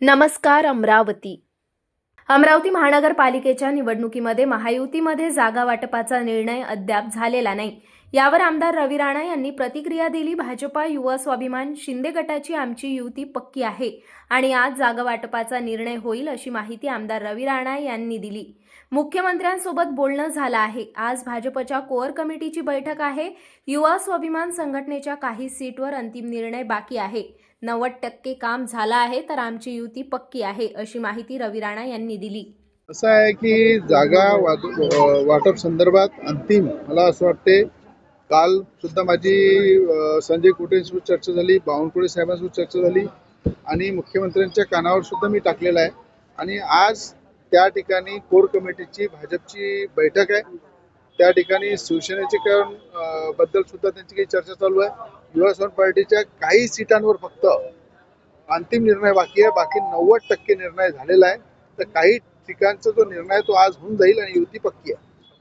नमस्कार अमरावती. अमरावती महानगरपालिकेच्या निवडणुकीमध्ये महायुतीमध्ये जागा वाटपाचा निर्णय अद्याप झालेला नाही. यावर आमदार रवी राणा यांनी प्रतिक्रिया दिली. भाजपा युवा स्वाभिमान शिंदे गटाची आमची युती पक्की आहे आणि आज जागा वाटपाचा निर्णय होईल अशी माहिती आमदार रवी राणा यांनी दिली. मुख्यमंत्र्यांसोबत बोलणं झालं आहे. आज भाजपच्या कोअर कमिटीची बैठक आहे. युवा स्वाभिमान संघटनेच्या काही सीटवर अंतिम निर्णय बाकी आहे. 90% काम झालं आहे तर आमची युती पक्की आहे अशी माहिती रवी राणा यांनी दिली. असं आहे की जागा वाटप संदर्भात अंतिम मला असं वाटते काल सुद्धा माझी संजय कुटेंसोबत चर्चा झाली, बावनकुळे साहेबांसोबत चर्चा झाली आणि मुख्यमंत्र्यांच्या कानावर सुद्धा मी टाकलेला आहे. आणि आज त्या ठिकाणी कोर कमिटीची भाजपची बैठक आहे. त्या ठिकाणी शिवसेनेचे बद्दल सुद्धा त्यांची काही चर्चा चालू आहे. युवा स्वाभिमान पार्टीच्या काही सीटांवर फक्त अंतिम निर्णय बाकी आहे. बाकी 90% निर्णय झालेला आहे. तर काही ठिकाणचा जो निर्णय तो आज होऊन जाईल आणि युती पक्की आहे.